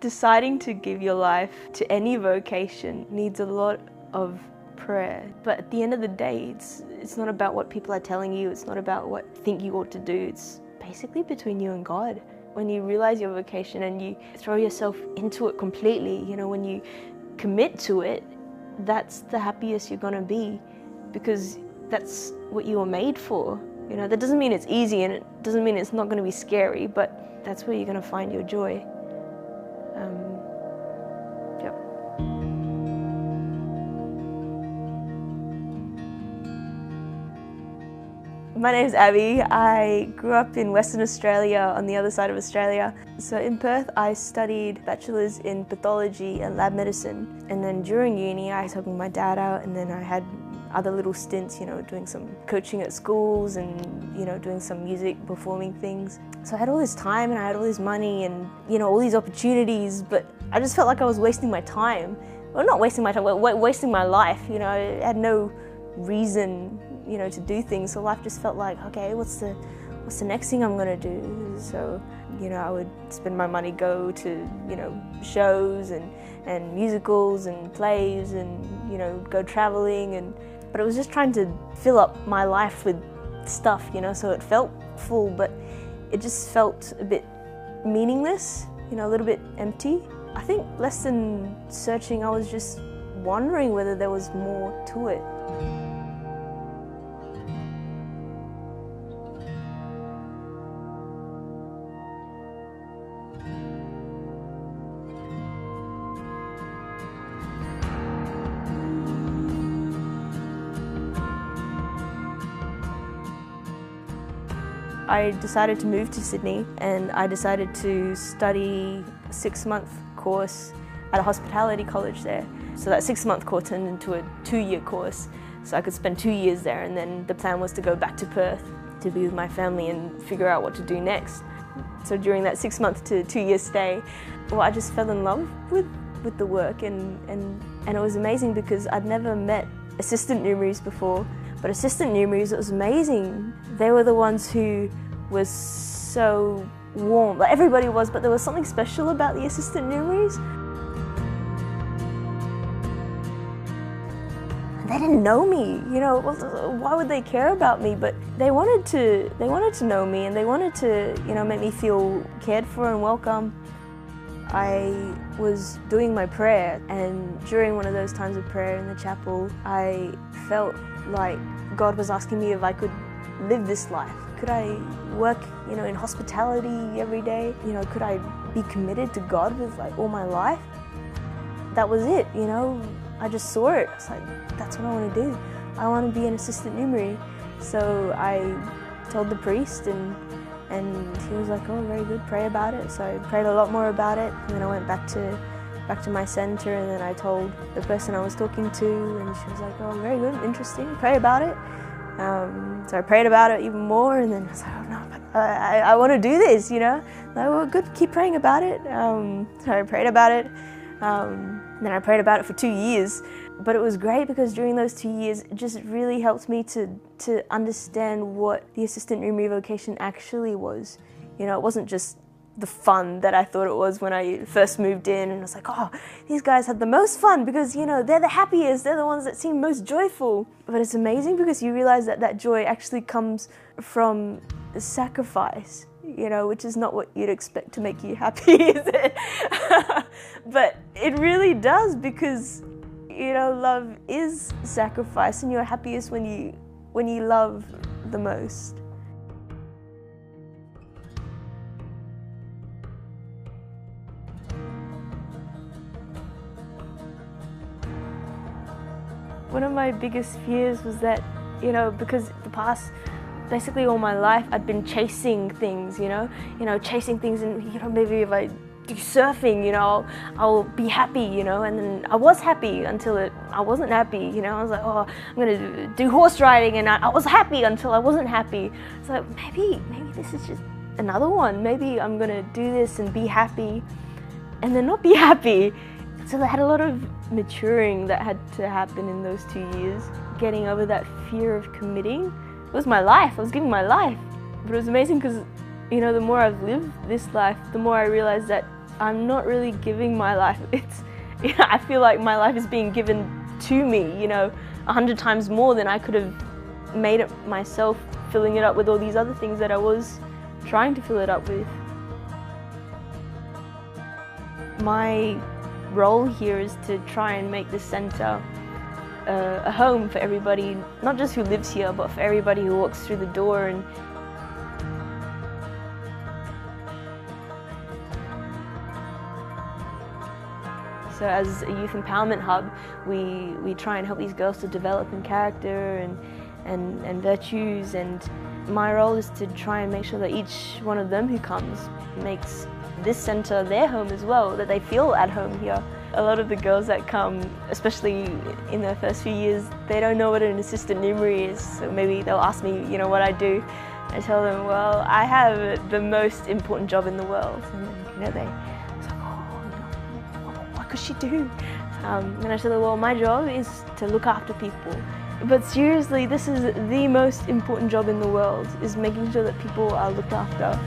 Deciding to give your life to any vocation needs a lot of prayer. But at the end of the day, it's not about what people are telling you. It's not about what you think you ought to do. It's basically between you and God. When you realize your vocation and you throw yourself into it completely, when you commit to it, that's the happiest you're going to be, because that's what you were made for. That doesn't mean it's easy, and it doesn't mean it's not going to be scary, but that's where you're going to find your joy. Yep. My name's Abby. I grew up in Western Australia, on the other side of Australia. So in Perth, I studied bachelor's in pathology and lab medicine. And then during uni, I was helping my dad out, and then I had other little stints, doing some coaching at schools and, doing some music, performing things. So I had all this time and I had all this money and, all these opportunities, but I just felt like I was wasting my time. Well, not wasting my time, wasting my life, I had no reason, to do things. So life just felt like, okay, what's the next thing I'm gonna do? So, I would spend my money, go to, shows and musicals and plays and, go traveling but it was just trying to fill up my life with stuff, so it felt full, but it just felt a bit meaningless, a little bit empty. I think less than searching, I was just wondering whether there was more to it. I decided to move to Sydney, and I decided to study a 6-month course at a hospitality college there. So that 6-month course turned into a 2-year course, so I could spend 2 years there, and then the plan was to go back to Perth to be with my family and figure out what to do next. So during that 6-month to 2-year stay, I just fell in love with the work, and it was amazing because I'd never met assistant numeraries before. But assistant numeraries, it was amazing. They were the ones who were so warm. Like everybody was, but there was something special about the assistant numeraries. They didn't know me, why would they care about me? But they wanted to know me, and they wanted to, make me feel cared for and welcome. I was doing my prayer, and during one of those times of prayer in the chapel, I felt like God was asking me if I could live this life. Could I work, in hospitality every day? Could I be committed to God with all my life? That was it, I just saw it. It's like, that's what I want to do. I want to be an assistant numerary. So I told the priest, and he was like, oh, very good, pray about it. So I prayed a lot more about it, and then I went back to my centre, and then I told the person I was talking to, and she was like, oh, very good, interesting, pray about it. So I prayed about it even more, and then I was like, oh no, but I want to do this, Like, well, good, keep praying about it. So I prayed about it, then I prayed about it for 2 years. But it was great because during those 2 years, it just really helped me to understand what the assistant numerary vocation actually was. It wasn't just the fun that I thought it was when I first moved in, and I was like, oh, these guys had the most fun because, they're the happiest, they're the ones that seem most joyful. But it's amazing because you realize that joy actually comes from sacrifice, which is not what you'd expect to make you happy, is it? But it really does, because, love is sacrifice, and you're happiest when you love the most. One of my biggest fears was that, because the past, basically all my life, I'd been chasing things, chasing things, and, maybe if I do surfing, I'll be happy, and then I was happy until I wasn't happy, I was like, oh, I'm gonna do horse riding, and I was happy until I wasn't happy. So maybe this is just another one. Maybe I'm gonna do this and be happy, and then not be happy. So I had a lot of maturing that had to happen in those 2 years, getting over that fear of committing. It was my life, I was giving my life. But it was amazing because, the more I've lived this life, the more I realized that I'm not really giving my life. I feel like my life is being given to me, 100 times more than I could have made it myself, filling it up with all these other things that I was trying to fill it up with. My role here is to try and make this centre a home for everybody, not just who lives here, but for everybody who walks through the door. And so as a youth empowerment hub, we try and help these girls to develop in character and virtues, and my role is to try and make sure that each one of them who comes makes this centre their home as well, that they feel at home here. A lot of the girls that come, especially in their first few years, they don't know what an assistant numeri is, so maybe they'll ask me, what I do. I tell them, well, I have the most important job in the world. And it's like, what could she do? And I tell them, well, my job is to look after people. But seriously, this is the most important job in the world, is making sure that people are looked after.